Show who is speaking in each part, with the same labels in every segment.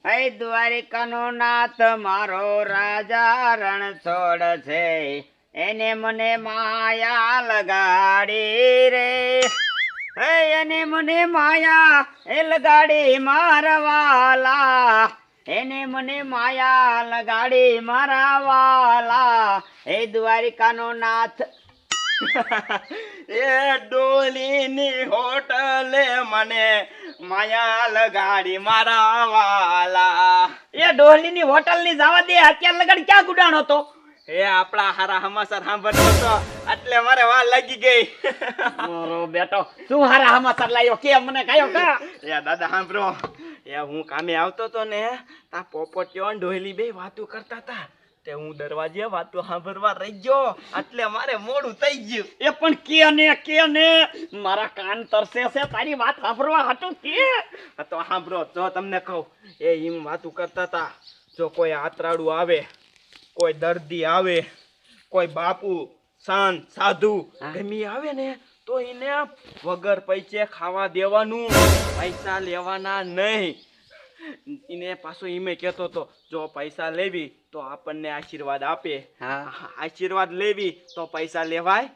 Speaker 1: હે દ્વારિકાનો નાથ મારો રાજા રણછોડ છે, એને મને માયા લગાડી રે. હે એને મને માયા એ લગાડી મારા વાલા, એને મને માયા લગાડી મારા વાલા. હે દ્વારિકાનો નાથ
Speaker 2: એ ડોલીની હોટલે મને માયા લગાડી મારા વાલા.
Speaker 1: એ ડોહલીની હોટલની જવા દે, અત્યાર લગાડી ક્યાં ગુડાણો તો?
Speaker 2: એ આપણા હારા સમાચાર સાંભળતો હતો એટલે મારે વા લાગી ગઈ.
Speaker 1: મારો બેટો શું હારા સમાચાર લાયો કે મને કયો કા?
Speaker 2: એ દાદા સાંભળો, એ હું કામે આવતો તો ને તા પોપટીઓ ને ડોહલી બે વાતો કરતા હતા, તે હું દરવાજે વાતો સાંભળવા રહી ગયો એટલે મારે મોડું થઈ ગયું.
Speaker 1: એ પણ કે ને મારા કાન તરસે છે તારી વાત સાંભળવા હાટું કે.
Speaker 2: તો સાંભળો, જો તમને કહું, એ એમ વાતો કરતા હતા, જો કોઈ આતરાડું આવે, કોઈ દર્દી આવે, કોઈ બાપુ સંત સાધુ ગમે આવે ને તો એને વગર પૈસે ખાવા દેવાનું, પૈસા લેવાના નહીં. એને પાછો ઈમે કહેતો હતો, જો પૈસા લેવી તો આપણને આશીર્વાદ આપે, આશીર્વાદ લેવી તો પૈસા લેવાય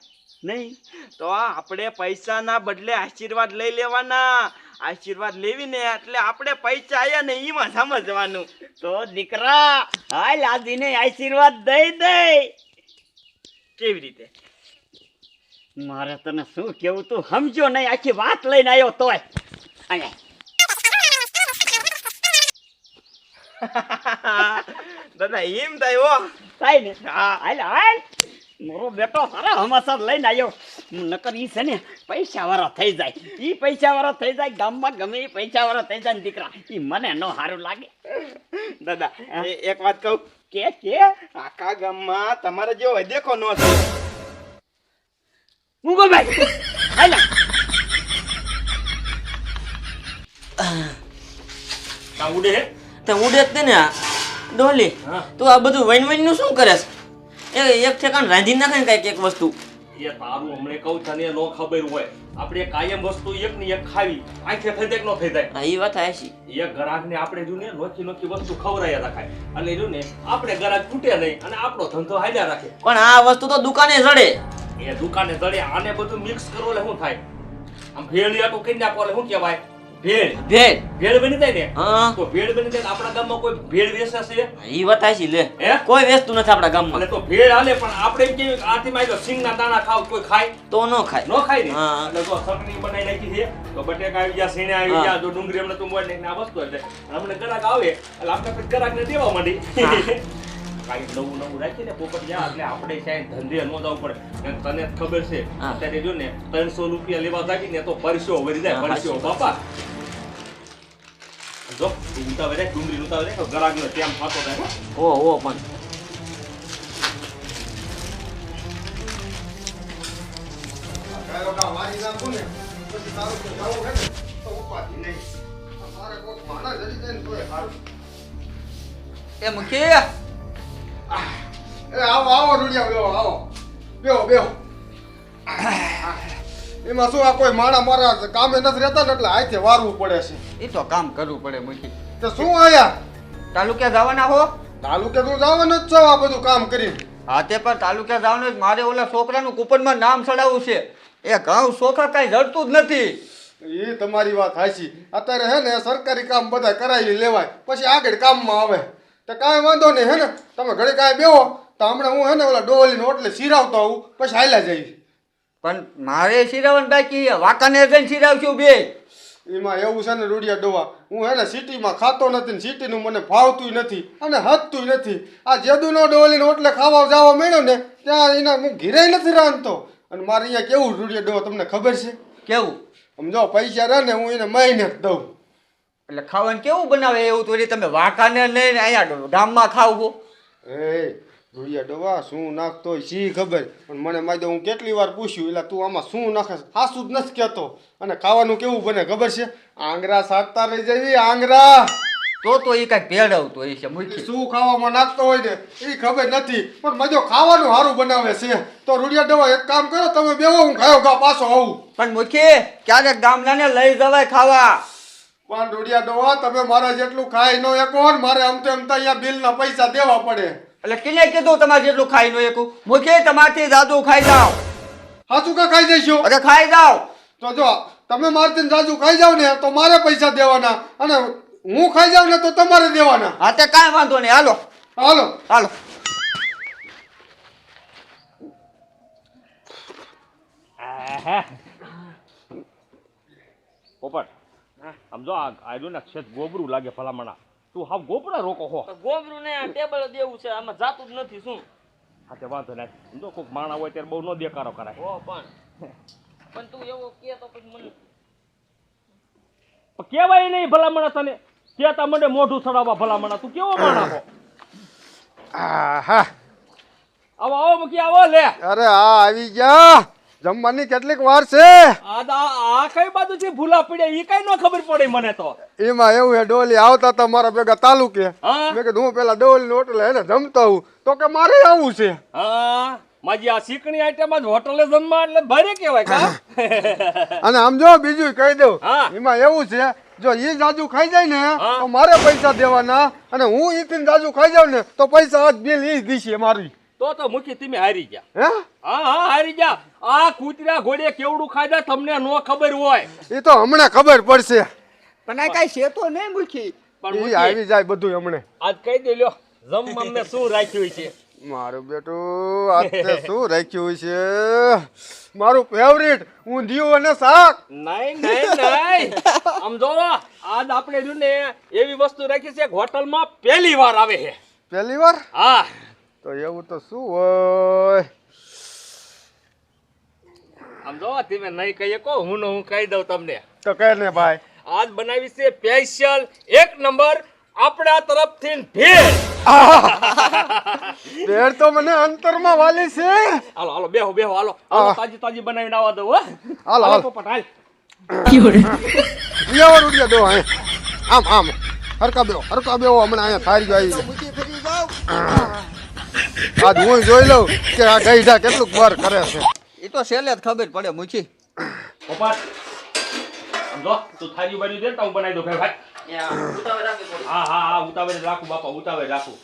Speaker 2: નહીં. તો આપણે પૈસાના બદલે આશીર્વાદ લઈ લેવાના. આશીર્વાદ લેવી ને એટલે આપણે પૈસા આયા ને એમાં સમજવાનું.
Speaker 1: તો દીકરા હાલ આદિને આશીર્વાદ દઈ દે.
Speaker 2: કેવી રીતે?
Speaker 1: મારે તને શું કેવું, તું સમજો નહીં, આખી વાત લઈને આવ્યો તોય. અહીંયા
Speaker 2: દાદા એમ થાય હો.
Speaker 1: થાય ને? હા હાલ હાલ, મારો બેટો સારા સમાચાર લઈને આવ્યો. નકર ઈ છે ને પૈસા વાળો થઈ જાય, ઈ પૈસા વાળો થઈ જાય, ગામમાં ગમે ઈ પૈસા વાળો થઈ જાય ને દીકરા, ઈ મને ન સારું લાગે.
Speaker 2: દાદા એક વાત કહું,
Speaker 1: કે
Speaker 2: આખા ગામમાં તમારે જેવો દેખો ન થાય.
Speaker 1: મુગો ભાઈ હાલ
Speaker 2: તા ઉડે
Speaker 3: તો ઉડે જ ને આ ડોલી. તું આ બધું વૈન નું શું કરે છે? એક ઠેકાણ રાંધી નાખે ને કઈક એક વસ્તુ.
Speaker 4: એ તારું હમણે કહું તને નો ખબર હોય, આપણે કાયમ વસ્તુ એક ની એક ખાવી, આંખે થઈ જાય કે નો થઈ જાય.
Speaker 3: હા એ વાત હાચી.
Speaker 4: એક ગ્રાહક ને આપણે જો ને નોખી નોખી વસ્તુ ખવડાયા રાખાય, એટલે જો ને આપણે ગ્રાહક તૂટે નહીં અને આપણો ધંધો હાલ્યા રાખે.
Speaker 3: પણ આ વસ્તુ તો દુકાને જડે.
Speaker 4: એ દુકાને જડે, આને બધું મિક્સ કરો એટલે શું થાય? આમ ભેળિયાટું કરી નાખો એટલે શું કહેવાય? ભેળ.
Speaker 3: ભેળ
Speaker 4: ભેળ બની જાય ને.
Speaker 3: હા
Speaker 4: તો ભેળ બની જાય. આપણા ગામમાં કોઈ ભેળ વેચે છે?
Speaker 3: એ વાત હાચી. લે
Speaker 4: હે?
Speaker 3: કોઈ વેચતું નથી આપણા ગામમાં.
Speaker 4: એટલે તો ભેળ હાલે, પણ આપણે એમ કેવી આથી માં જો સિંગના દાણા ખાવ કોઈ ખાય?
Speaker 3: તો ન ખાય.
Speaker 4: નો ખાય ને.
Speaker 3: હા.
Speaker 4: એટલે તો ચટણી બનાવી નાખી છે, તો બટેકા આવી ગયા, સીણે આવી ગયા, તો ડુંગળી હમણાં તું મોય નાખીને આ વસ્તુ એટલે અમને ગ્રાહક આવે એટલે આપણે પછી ગ્રાહકને દેવા માંડી. કાંઈ નવું નવું રાખીને પોપટિયા એટલે આપણે ક્યાંય ધંધે ન જવું પડે. અને તને જ ખબર છે અત્યારે જો ને 300 રૂપિયા લેવા જાગી ને તો પરસ્યો વળી જાય, પરસ્યો બાપા. જો ઉતાવે રે ડુંગળી ઉતાવે રે ગ્રાહકને તેમ થતો થાય.
Speaker 3: ઓ પણ
Speaker 5: વારી નાખું ને પછી તારું તો જવું હે ને તો ઉપાધિ નહીં. મારે કોઈ માણસ જડી જાય ને તોય સારું.
Speaker 3: એ મુખી
Speaker 5: એ આવો આવો રૂડિયા બેહો, આવો બેહો. એમાં શું, આ કોઈ માણા મારા કામે નથી રહેતા ને એટલે હાથે વારવું પડે છે.
Speaker 3: એ તો કામ કરવું પડે મુખી.
Speaker 5: તો શું આયા
Speaker 3: તાલુકે જવાના હો?
Speaker 5: તાલુકે તું જવાનું જ છો આ બધું કામ કરીને?
Speaker 3: હા તે પણ તાલુકે જવાનું જ. મારે ઓલા છોકરાનું કૂપનમાં નામ ચડાવવું છે. એ ઘઉં છોકરા કઈ જડતું જ નથી.
Speaker 5: એ તમારી વાત હાચી. અત્યારે હે ને સરકારી કામ બધા કરાવી લેવાય પછી આગળ કામમાં આવે તો કાંઈ વાંધો નહીં. હે ને તમે ઘડી કાંઈ બેહો તો હમણાં હું હે ને ઓલા ડોલીને ઓટલે સિરાવતો આવું પછી હાલ્યા જઈશ.
Speaker 3: પણ મારે સિરાવન બાકી વાંકાને જઈને સિરાવશું બે.
Speaker 5: એમાં એવું છે ને રૂડિયા ડોવા, હું હે ને સિટીમાં ખાતો નથી ને સિટીનું મને ફાવતું નથી અને હદતું નથી. આ જેદુનો ડોલીને ઓટલે ખાવા જવા મળ્યો ને ત્યાં એના હું ઘીરે નથી રાંધતો. અને મારે અહીંયા કેવું રૂડિયા ડોવા તમને ખબર છે?
Speaker 3: કેવું?
Speaker 5: સમજો પૈસા રહે ને હું એને મહિને જ દઉં.
Speaker 3: એટલે ખાવાનું કેવું બનાવે એવું તો તમે વાંકાને લઈને અહીંયા ગામમાં ખાવ છો?
Speaker 5: એ રૂડિયા ડોવા શું નાખતો હોય શી ખબર, પણ મને મારી હું કેટલી વાર પૂછ્યું એટલે તું આમાં શું નાખે હાસું જ નથી કહેતો. અને ખાવાનું કેવું બને ખબર છે? આંગરા સાટતા રહી જાય આંગરા.
Speaker 3: તો એ કઈક ભેળવતો હોય છે મુખી.
Speaker 5: શું ખાવામાં નાખતો હોય ને એ ખબર નથી, પણ મજો ખાવાનું સારું બનાવે છે. તો રૂડિયા ડોવા એક કામ કરો, તમે બેહો, હું ખાયો ઘા પાછો આવું.
Speaker 3: પણ મુખી ક્યારેક ગામડાને લઈ જવાય ખાવા.
Speaker 5: પણ રૂડિયા ડોહા તમે મારા જેટલું ખાઈ નો એકો ને મારે આમ તો એમ તો અહીંયા બિલના પૈસા દેવા પડે.
Speaker 1: એટલે કિને કીધું તમારે જેટલું ખાઈ નો એકું મુખે તમારથી જાદુ ખાઈ જાવ.
Speaker 5: હાચું કા ખાઈ જઈશું?
Speaker 1: અરે ખાઈ જાવ.
Speaker 5: તો જો તમે મારથી જાજુ ખાઈ જાવ ને તો મારે પૈસા દેવાના અને હું ખાઈ જાવ ને તો તમારે દેવાના.
Speaker 1: હા તે કાંઈ વાંધો નહીં, હાલો
Speaker 5: હાલો
Speaker 1: હાલો.
Speaker 4: પોપટ આમ જો આ આયરું ને ક્ષેત ગોબરું લાગે ભલામણા. તું હાવ ગોપડા રોકો હો.
Speaker 3: ગોબરું ને આ ટેબલ દેવું છે, આમાં જાતું જ નથી શું?
Speaker 4: હા તે વાંધો નહીં. સમજો કોઈક માણા હોય ત્યારે બહુ ન દેખાડો કરાય.
Speaker 3: ઓ પણ તું એવો કે તો પછી મને
Speaker 4: પણ કહેવાય નહીં ભલામણા તને. કહેતા મને મોઢું ચડાવવા ભલામણા. તું કેવો માણા હો?
Speaker 5: આહા
Speaker 4: આવો આવો મૂકી આવો લે.
Speaker 5: અરે આ આવી ગયા. જમવાની કેટલીક વાર છે?
Speaker 4: આ કઈ બાજુ છે ભૂલા પડ્યા ઈ કઈ ન ખબર પડે મને તો.
Speaker 5: એમાં એવું હે ડોલી આવતા હતા મારા ભેગા તાલુકે.
Speaker 4: હા
Speaker 5: મેં કીધું હું પેલા ડોલી નો હોટલે એને જમતા હું તો કે મારે આવું છે.
Speaker 4: હા માજી આ શીકણી આઈટમ જ હોટલે જમવા એટલે ભારે કહેવાય કા.
Speaker 5: અને આમ જો બીજું કહી દઉં
Speaker 4: હા.
Speaker 5: એમાં એવું છે જો ઈ જાજુ ખાઈ જાય ને
Speaker 4: હા.
Speaker 5: તો મારે પૈસા દેવાના અને હું ઈથી જાજુ ખાઈ જાવ ને તો પૈસા આજ બિલ ઈ દીશે મારી.
Speaker 4: તો મૂકી તમે હારી ગયા.
Speaker 5: હે
Speaker 4: હા હારી ગયા. આ કૂતરા ઘોડે કેવડું ખાધા તમને નો ખબર હોય.
Speaker 5: એ તો હમણાં ખબર પડશે.
Speaker 1: પણ આ કાંઈ છે તો નહીં મુખી.
Speaker 4: પણ
Speaker 5: ઈ
Speaker 4: મૂકી,
Speaker 5: આવી જાય બધું હમણે.
Speaker 4: આજ કહી દે લ્યો જમવા મેં શું રાખ્યું છે.
Speaker 5: મારું બેટું આજ તે શું રાખ્યું છે? મારું ફેવરિટ ઊંધિયું અને શાક.
Speaker 4: નહીં નહીં નહીં આમ જો આજ આપણે જો ને એવી વસ્તુ રાખી છે હોટલમાં પહેલી વાર આવે છે.
Speaker 5: પહેલી વાર?
Speaker 4: હા
Speaker 5: તો એવું તો શું હોય?
Speaker 4: આમ જો તમે નહીં કહીએ કો હું ને હું કહી દઉં તમને.
Speaker 5: તો કહે ને ભાઈ.
Speaker 4: આજ બનાવી છે સ્પેશિયલ 1 નંબર આપણા તરફથી ભેળ.
Speaker 5: ભેળ તો મને અંતરમાં વાલી છે.
Speaker 4: હાલો હાલો બેહો બેહો હાલો હાલો તાજી તાજી બનાવીને આવવા દઉં હો.
Speaker 5: હાલો, હાલો.
Speaker 4: પોપટ હાલ.
Speaker 5: ઈયાવો રૂડિયા દો હે. આમ આમ હરકા બેહો હમણાં અહીંયા થારી આવી છે.
Speaker 1: મુખી ફરી જાવ.
Speaker 5: આજ હું જોઈ લઉં કે આ ગઈઢા કેટલું બર કરે છે.
Speaker 1: એ તો છેલ્લે જ ખબર પડે મુખી.
Speaker 4: પોપટ આમ જો તું થાળી બારી દે તો હું બનાવી દઉં ભાઈ.
Speaker 3: ઉતાવળ રાખી પડે.
Speaker 4: હા હા હા ઉતાવળ રાખું બાપા ઉતાવળ રાખું.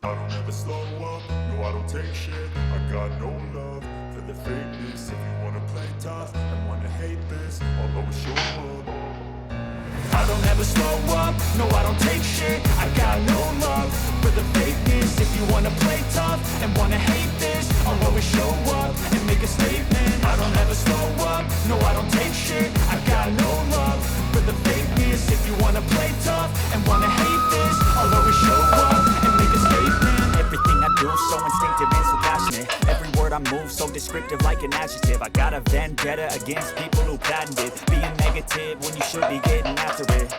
Speaker 6: I don't ever slow up, no I don't take shit. I got no love for the fakeness. If you wanna play tough and wanna hate this, I'll always show up. I don't ever slow up, no I don't take shit. I got no love for the fakeness. If you wanna play tough and wanna hate this, I'll always show up and make a statement. I don't ever slow up, no I don't take shit. I got no love for the fakeness. If you wanna play tough and wanna hate this, I'll always show up and make a statement. Everything I do so instinctive and so passionate. Every word I move so descriptive like an adjective. I got a vendetta against people who patented being negative when you should be getting after it.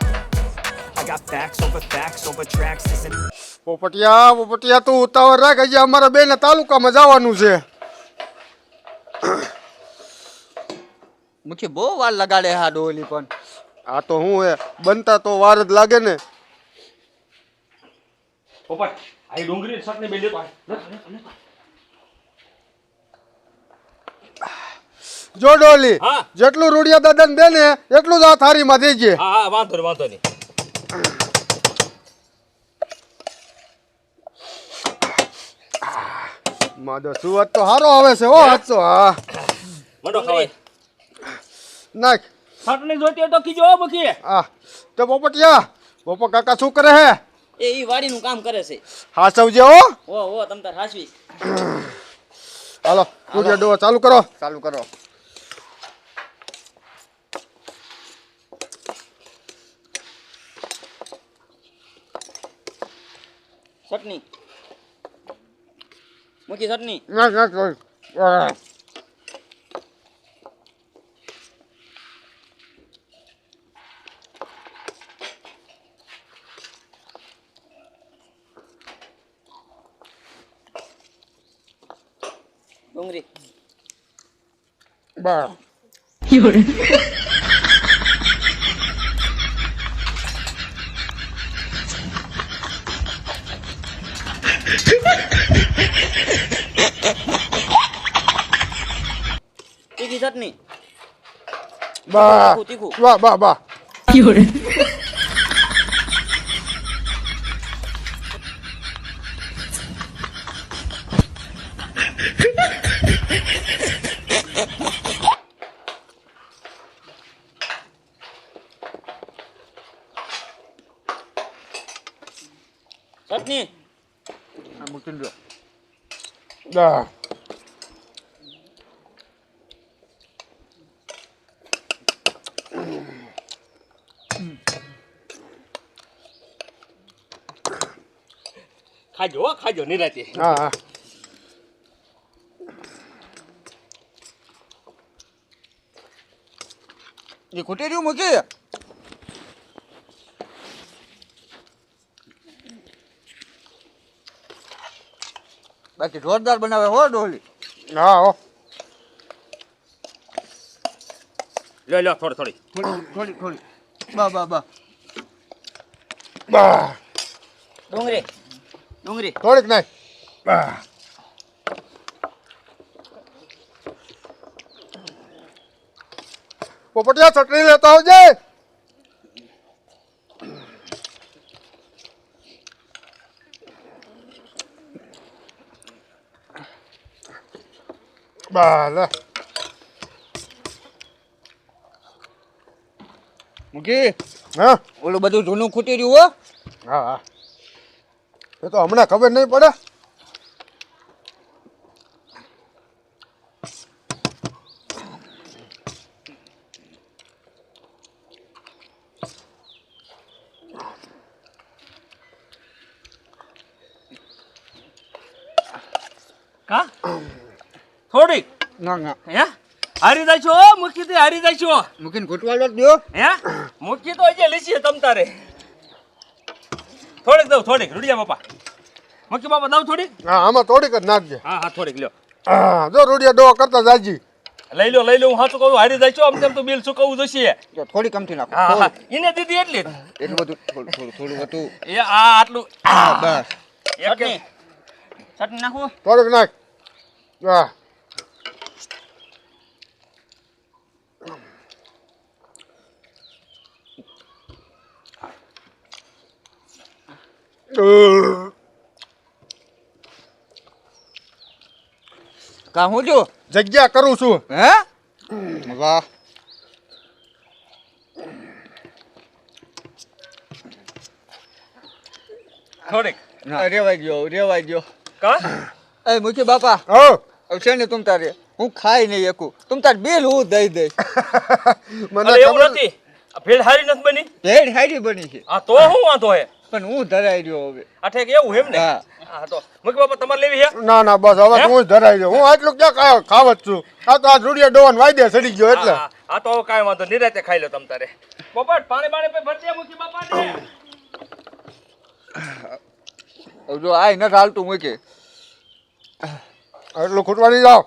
Speaker 6: I got facts over tracks. Isn't
Speaker 5: પોપટિયા તું ઉતાવળ રાખ. હજી અમારા બેને તાલુકામાં જવાનું છે.
Speaker 1: મુખી બહુ વાર લગાડે હા ડોલી પણ.
Speaker 5: આ તો હું હે બનતા તો વાર જ લાગે ને.
Speaker 4: પોપટ આ ડુંગળી ચટણી બે લેતો
Speaker 5: જો ડોલી
Speaker 4: હા.
Speaker 5: જેટલું રૂડિયા દાદાને દે ને એટલું જ આ થાળીમાં દેજે.
Speaker 4: હા હા વાંધો નહીં.
Speaker 5: માદો સુવાદ તો હારો આવે છે હો હાચો. હા
Speaker 4: મંડો ખાવાય.
Speaker 5: નાખ.
Speaker 4: ચટણી જોઈતી હોય તો કીજો હો મૂકી.
Speaker 5: આ તો પોપટ કાકા શું કરે હે?
Speaker 3: એ ઈ વાડીનું કામ કરે છે.
Speaker 5: હા સૌજે હો.
Speaker 3: ઓ તમ તાર હાસવી.
Speaker 5: હાલો રૂડિયા ડોવા ચાલુ કરો.
Speaker 3: ચટણી મૂકી ચટણી.
Speaker 5: નાખ.
Speaker 3: ડુંગળી
Speaker 5: બા
Speaker 3: તીખી ચટણી.
Speaker 5: બા
Speaker 3: તીખું.
Speaker 5: બા
Speaker 3: ચટણી
Speaker 2: મૂકી દો
Speaker 5: હા.
Speaker 4: ખાજો હો, ખાજો નિરાતે.
Speaker 5: હા હા
Speaker 2: એ કુટેર્યું મૂકી બાકી જોરદાર બનાવે હો ડોલી
Speaker 5: હા હો
Speaker 4: લ્યો થોડી
Speaker 2: થોડી થોડી બા બા બા
Speaker 5: બા
Speaker 3: ડુંગળી
Speaker 5: થોડીક નહીં બા પોપટિયા ચટણી લેતા આવજે બા લે
Speaker 2: મૂકી
Speaker 5: હા
Speaker 2: ઓલું બધું જૂનું ખૂટી રહ્યું હો
Speaker 5: હા હા એ તો હમણાં ખબર નહીં પડે
Speaker 4: કા થોડીક
Speaker 2: ના ના
Speaker 4: હે હારી જાય છો મૂકી દે હારી જાય છો
Speaker 2: મૂકીને ખૂટવાડો જ દો
Speaker 4: હે મૂકી તો હજી લીસી તમ તારે થોડીક દઉં થોડીક રૂડિયા બાપા મૂકી બાપા દઉં થોડીક
Speaker 5: હા આમાં થોડીક જ નાખજે
Speaker 4: હા થોડીક લ્યો
Speaker 5: હા જો રૂડિયા ડોવા કરતા જાજી
Speaker 4: લઈ લો હું સાચું કહું હારી જાય છો આમ તેમ તો બિલ ચૂકવવું જોઈશે
Speaker 2: જો થોડી કમથી નાખો
Speaker 4: હા
Speaker 2: થોડું.
Speaker 4: એને દીધી એટલી જ.
Speaker 2: એટલું બધું થોડું હતું
Speaker 4: એ આ આટલું
Speaker 2: હા બસ
Speaker 4: એક
Speaker 3: ચટણી ચટણી નાખું
Speaker 5: થોડીક નાખ હા
Speaker 2: કા હું જો
Speaker 5: જગ્યા કરું છું
Speaker 2: હે વાહ
Speaker 4: થોડીક
Speaker 2: રેવાઈ ગયો
Speaker 4: કા
Speaker 2: એ મુખી બાપા
Speaker 5: હો
Speaker 2: હવે છે ને તુમ તારે હું ખાઈ નહીં એકું તુમ તાર બિલ હું દઈ દઈશ
Speaker 5: મને
Speaker 4: અરે એવું
Speaker 5: ખબર
Speaker 4: નથી આ ભેળ હારી નથી બની
Speaker 2: ભેડ હારી બની છે
Speaker 4: આ તો હું વાંધો હે
Speaker 2: પણ હું ધરાઈ રહ્યો હવે
Speaker 4: આ ઠેક એવું એમ ને
Speaker 2: હા.
Speaker 4: હા તો મૂકી બાપા તમારે લેવી હે
Speaker 5: ના ના બસ હવે
Speaker 4: હે?
Speaker 5: હું જ ધરાઈ જાઉં હું આટલું ક્યાં ખાવ જ છું આ તો આ રૂડિયા ડોવાન વાયદે સડી ગયો એટલે
Speaker 4: હા, હા તો હવે કાંઈ વાંધો નિરાતે ખાઈ લો તમ તારે પોપટ પાણી પે ભરતી મૂકી બાપા ને
Speaker 2: હવે જો આ ન હાલતું મૂકે
Speaker 5: એટલું ખૂટવાની જાઓ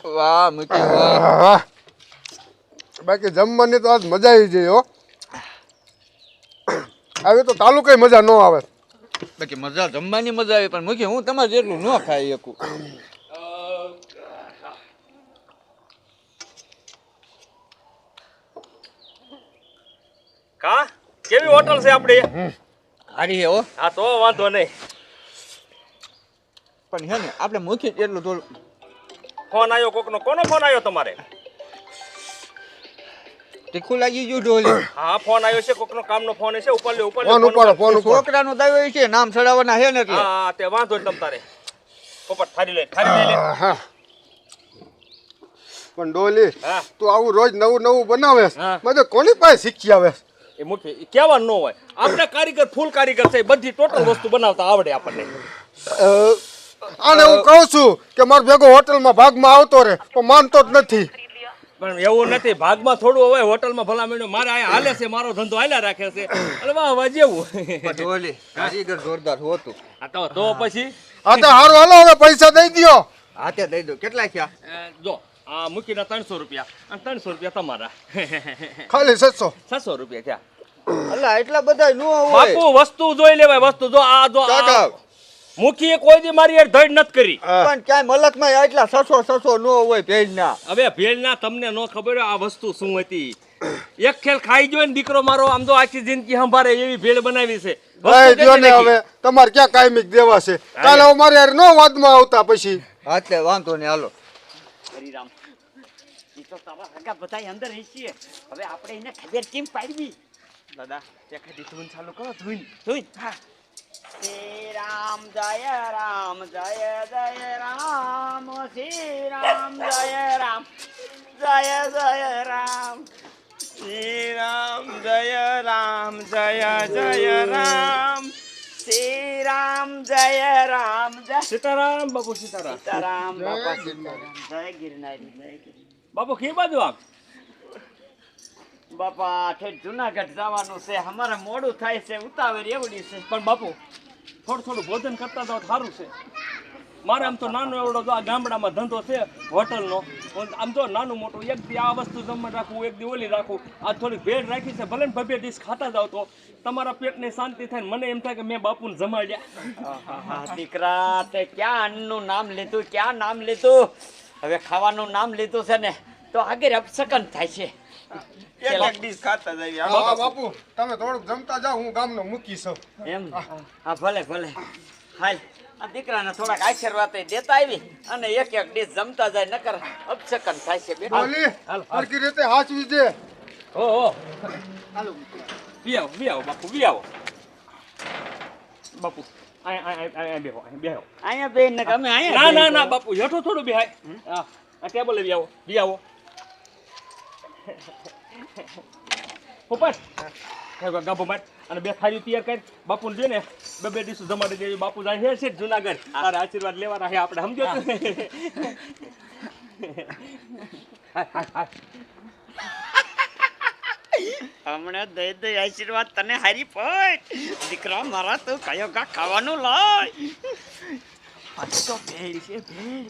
Speaker 2: વાહ મૂકી વાહ
Speaker 5: હા. બાકી જમવાની તો આજ મજા આવી જઈ હો આવી તો તાલુકે મજા ન આવે
Speaker 2: બાકી મજા જમવાની મજા આવી પણ મૂકી હું તમારે જેટલું ન ખાઈ શકું
Speaker 4: કા કેવી હોટલ છે આપણી
Speaker 2: હારી હે હો
Speaker 4: હા તો વાંધો નહીં
Speaker 2: પણ હે ને આપણે મૂકી એટલું થોડું
Speaker 4: ફોન આવ્યો કોકનો કોનો ફોન આવ્યો તમારે
Speaker 2: તીખું લાગી ગયું ઢોલી
Speaker 4: હા ફોન આવ્યો છે કોકનો કામનો ફોન છે ઉપર લ્યો
Speaker 5: ફોન ઉપાડો ફોન ઉપાડો
Speaker 2: છોકરાનો દાવો છે નામ ચડાવવાના હે ને એટલે
Speaker 4: હા તે વાંધો નહીં તમ તારે પોપટ થારી લઈ
Speaker 5: હા. પણ ડોલી
Speaker 4: હા
Speaker 5: તું આવું રોજ નવું નવું બનાવે
Speaker 4: હા.
Speaker 5: મને કોની પાસે શીખી આવે
Speaker 4: એ મુખ્ય એ કહેવાનું ન હોય આપણે કારીગર ફૂલ કારીગર છે બધી ટોટલ વસ્તુ બનાવતા આવડે આપણને
Speaker 5: આને હું કહું છું કે મારો ભેગો હોટલમાં ભાગમાં આવતો રહે પણ માનતો જ નથી
Speaker 4: પણ એવું નથી ભાગમાં થોડું હોય હોટલમાં ભલા મળ્યું મારે અહીંયા હાલે છે મારો ધંધો હાલ્યા રાખે છે એટલે વાહ વાહ જેવું
Speaker 2: ઢોલી કારીગર જોરદાર હોતું
Speaker 4: આ તો પછી
Speaker 5: આ તો હારું હાલો હવે પૈસા દઈ દ્યો
Speaker 2: હાથે દઈ દો કેટલા થયા
Speaker 4: જો આ મૂકીના 300 રૂપિયા અને 300 રૂપિયા તમારા
Speaker 5: ખાલી 600
Speaker 4: 600 રૂપિયા થયા
Speaker 2: અલા એટલા બધા નો હોય
Speaker 4: બાપુ વસ્તુ જોઈ લેવાય વસ્તુ જો આ જો
Speaker 2: કાકા
Speaker 4: મુખીએ કોઈ દી મારી યાર ધડ નથી કરી.
Speaker 7: પણ ક્યાંય મલકમાં એટલા સસો નો હોય ભેજના.
Speaker 4: હવે ભેળના તમને નો ખબર હોય આ વસ્તુ શું હતી. એક ખેલ ખાઈ ગયો ને દીકરો મારો આમ તો આખી જિંદગી સંભાળે એવી ભેળ બનાવી છે.
Speaker 5: ભાઈ જો ને હવે તમારે ક્યાં કાયમિક દેવા છે કાલે અમારે યાર નો વાદમાં આવતા પછી
Speaker 7: એટલે વાંધો નહીં હાલો.
Speaker 1: હરિરામ ઈ તો તારા હગા બધાય અંદર હશે. હવે આપણે એને ખબર કેમ પાડવી?
Speaker 2: દાદા તે ખાલી ધૂન ચાલુ કરો ધૂન.
Speaker 1: હા. શ્રી રામ જય રામ જય જય રામ શ્રી રામ જય રામ જય જય રામ
Speaker 2: શ્રી રામ જય રામ જય જય રામ.
Speaker 1: શ્રી રામ જય રામ જય
Speaker 4: સીતારામ બાપુ સીતારામ.
Speaker 1: સીતારામ બાપા સીતારામ જય ગિરનારી જય ગિરનારી.
Speaker 4: બાપુ કે બાજુ આમ
Speaker 1: બાપા ઠેઠ જુનાગઢ જવાનું છે. અમારે મોડું થાય છે, ઉતાવળ એવડી છે.
Speaker 4: પણ બાપુ થોડું ભોજન કરતા તો સારું છે. મારે આમ તો નાનો એવડો તો આ ગામડામાં ધંધો છે હોટલનો. આમ તો નાનું મોટું એક દી આ વસ્તુ જમવા રાખવું, એક દી ઓલી રાખવું. આ થોડી ભેળ રાખી છે, ભલે ને ભવ્ય ડીશ ખાતા જાવ તો તમારા પેટને શાંતિ થાય ને મને એમ થાય કે મેં બાપુને જમાડ્યા.
Speaker 1: હા દીકરા, તે ક્યાં અન્નનું નામ લીધું, ક્યાં નામ લીધું. હવે ખાવાનું નામ લીધું છે ને તો આગળ અપસકન થાય છે.
Speaker 2: એક ડીશ ખાતા જઈએ.
Speaker 5: હા બાપુ તમે થોડુંક જમતા જાઓ હું ગામનો મૂકી છું
Speaker 1: એમ હા ભલે ભલે. હાલ આ દીકરાને થોડાક આશીર્વાદ દેતા આવી અને એક એક ડીશ જમતા જાય, નકર અપસકન થાય છે. બેટા
Speaker 5: ડોલી સરખી રીતે હાચવી દે.
Speaker 4: ઓહો બી આવો બાપુ બી આવો. બાપુ અહીંયા બેહો
Speaker 1: અહીંયા બેન ને અમે
Speaker 4: ના
Speaker 1: અહીંયા
Speaker 4: ના ના બાપુ હેઠો થોડું બેહાય. હા આ ટેબલે બી આવો પોપટ ગાભો માર અને બે થાળી તૈયાર કરી બાપુને દે ને બે ડીશ જમાડી દેવી. બાપુ જાય છે જુનાગઢ તારા આશીર્વાદ લેવાના છે આપણે, સમજો
Speaker 1: હમણાં દઈ દઈ આશીર્વાદ તને હારી પડ. દીકરા મારા તું કયો ગા ખાવાનું લાય. આ તો ભેળ છે ભેળ.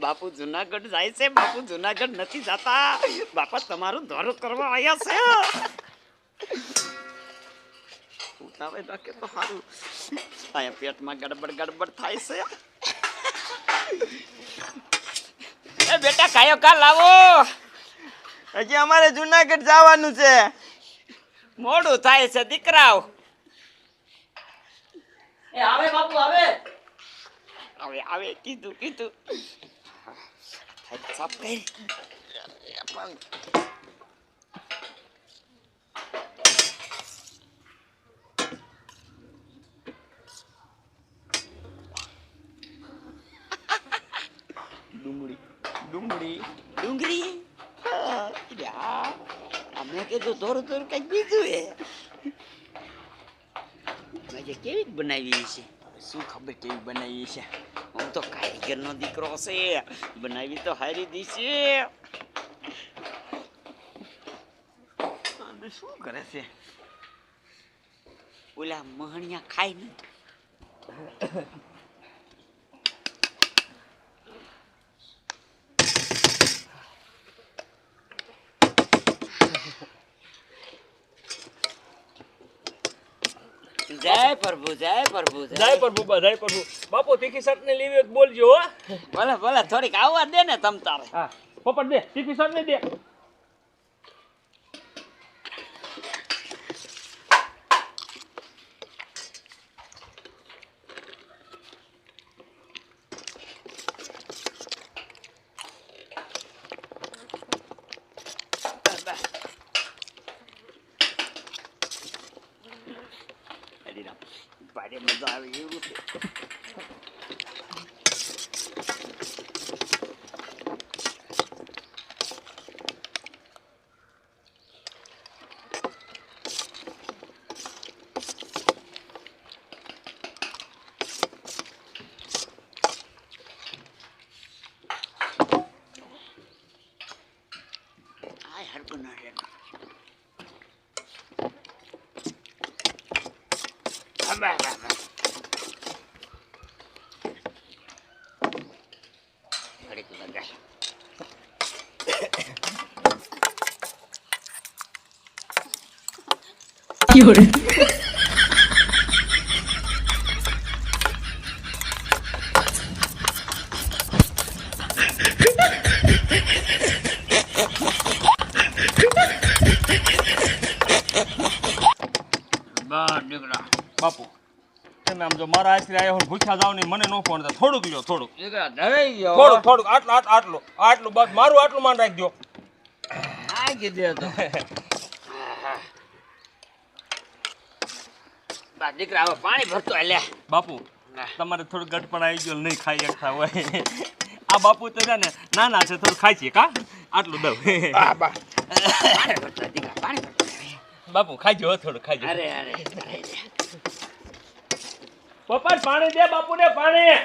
Speaker 1: બાપુ જુનાગઢ જાય છે, બાપુ જુનાગઢ નથી જતા. બાપા તમારું ધોરું કરવા આવ્યા છે. ઉતાવે રાખે તો સારું. અહીંયા પેટમાં ગડબડ થાય છે. એ બેટા કાયો કા લાવો,
Speaker 2: હજી અમારે જુનાગઢ જવાનું છે.
Speaker 1: મોડું થાય છે દીકરાઓ.
Speaker 3: એ આવે બાપુ આવે.
Speaker 1: હવે આવે કીધું સાફ કરી. ડુંગળી અમે કીધું થોડું કઈક બીજું એ કેવી બનાવી છે. શું ખબર કેવી બનાવી છે. હું તો કારીગરનો દીકરો છે, બનાવી તો હારી દીશે. શું કરે છે ઓલા મહણિયા ખાય ને. જય પ્રભુ જય પ્રભુ
Speaker 4: જય પ્રભુ જય પ્રભુ. બાપુ તીખી શર્ટ ને લેવી બોલજો હો.
Speaker 1: ભલે ભલે થોડીક આવવા દે ને તમ તારે.
Speaker 4: હા પોપટ દે તીખી શર્ટ ને દે.
Speaker 1: ભારે મજા આવે એવું છે. બસ દીકરા.
Speaker 4: બાપુ તમે આમ જો મારા આશરે આવ્યા હોય ભૂખ્યા જાવ ને મને ન ફોન થાય થોડુંક લ્યો થોડુંક
Speaker 1: દીકરા ધરાઈ ગયો.
Speaker 4: થોડુંક આટલું બસ મારું આટલું માન રાખજો
Speaker 1: આ કીધે તો. બસ દીકરા હવે પાણી ભરતો લે.
Speaker 4: બાપુ તમારે થોડું ગટપણ આવી ગયો નહીં ખાઈ શકતા હોય આ બાપુ તો છે ને નાના છે થોડું ખાય છે કા આટલું દઉં
Speaker 1: પાણી ભરતો દીકરા, પાણી ભરતો.
Speaker 4: બાપુ ખાજો થોડું ખાજો
Speaker 1: અરે અરે ધરાઈ લે.
Speaker 4: પપ્પા પાણી દે બાપુ ને પાણી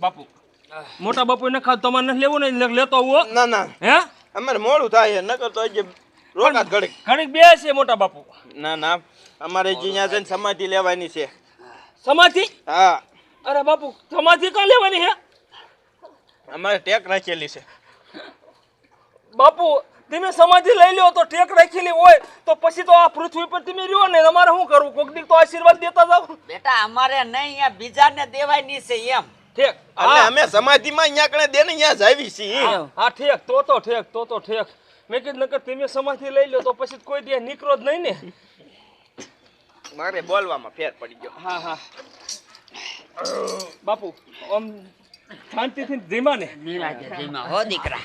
Speaker 4: બાપુ મોટા બાપુ ને ખાવ તમારે નથી લેવું ને લેતો આવો
Speaker 2: ના ના
Speaker 4: હે
Speaker 2: અમારે મોડું થાય નકર તો હજી રોકાત ઘડીક.
Speaker 4: ઘડીક બે છે મોટા બાપુ
Speaker 2: ના ના અમારે જે અહીંયા જઈને સમાધિ લેવાની છે.
Speaker 4: સમાધિ
Speaker 2: હા
Speaker 4: અરે બાપુ સમાધિ કાં લેવાની હે
Speaker 2: અમારે ટેક રાખેલી છે.
Speaker 4: બાપુ તમે સમાધિ લઈ લ્યો તો ટેક રાખેલી હોય તો પછી તો આ પૃથ્વી પર તમે રહ્યો ને અમારે શું કરવું કોક દી તો આશીર્વાદ દેતા જાવ
Speaker 1: બેટા અમારે નહીં, આ બીજાને દેવાની છે એમ.
Speaker 4: ઠેક
Speaker 2: એટલે અમે સમાધિમાં અહીંયા કણે દે ને અહીંયા જ આવી છીએ.
Speaker 4: હા ઠેક તો ઠેક મેં કીધું નકર તમે સમાધિ લઈ લો તો પછી કોઈ દે નીકળો જ નહીં ને
Speaker 2: મારે બોલવામાં ફેર પડી ગયો.
Speaker 4: હા બાપુ આમ શાંતિથી ધીમા ને
Speaker 1: નિરાજે ધીમા હો દીકરા.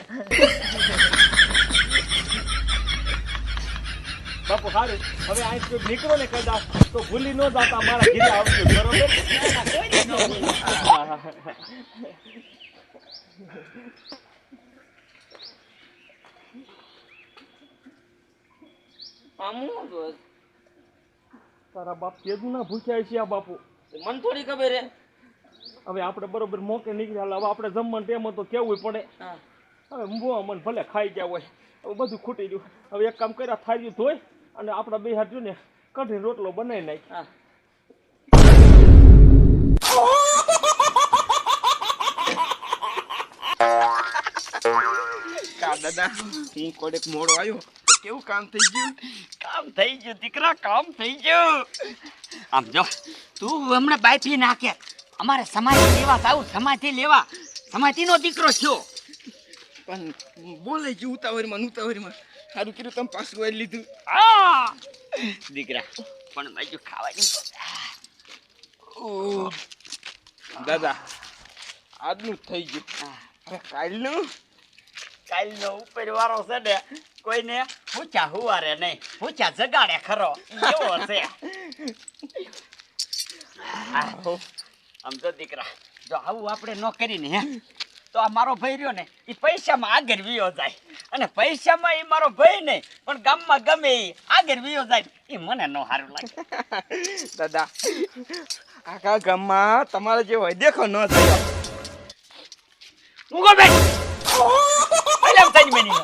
Speaker 4: બાપુ સારું હવે આ નીકળો ને કદાચ તો ભૂલી ન જાતા મારા ઘરે આવજો બરોબર તારા બાપ કેદું ના ભૂખ્યા છે આ બાપુ
Speaker 3: મને થોડી ખબર હે
Speaker 4: હવે આપણે બરોબર મોકે નીકળ્યા હવે આપણે જમવાનું ટેમ તો કેવું પડે હવે મુવા મન ભલે ખાઈ ગયા હોય હવે બધું ખૂટી ગયું હવે એક કામ કર્યા થાળી ધોઈ અને આપણા બે હાથ ને કઢી રોટલો બનાવી નાખ
Speaker 2: કા દાદા હું કોડેક મોડો આવ્યો તો કેવું કામ થઈ ગયું?
Speaker 1: કામ થઈ ગયું દીકરા, કામ થઈ ગયું. આમ જો તું હમણાં બાયપી નાખે અમારે સમાધિ લેવા આવું, સમાધિ લેવા સમાધિનો દીકરો થયો.
Speaker 2: પણ બોલે જ ઉતાવળમાં સારું કર્યું તમે પાછું આવી લીધું.
Speaker 1: આ દીકરા પણ બાજુ ખાવાની
Speaker 2: ઓહ, દાદા આજનું થઈ ગયું. હવે
Speaker 1: કાલનો ઉપર વાળો છે ને કોઈને પૂછા હુવારે નહીં, પૂછા જગાડે ખરો એવો છે. આમ તો દીકરા જો આવું આપણે ન કરીને હે તો આ મારો ભાઈ રહ્યો ને એ પૈસામાં આગળ વિયો જાય, અને પૈસામાં એ મારો ભાઈ નહીં પણ ગામમાં ગમે એ આગળ વિયો જાય એ મને ન સારું લાગે.
Speaker 2: દાદા આખા ગામમાં તમારે જે હોય દેખો ન થયો.
Speaker 1: હું ગો ભાઈ પહેલા થઈ બની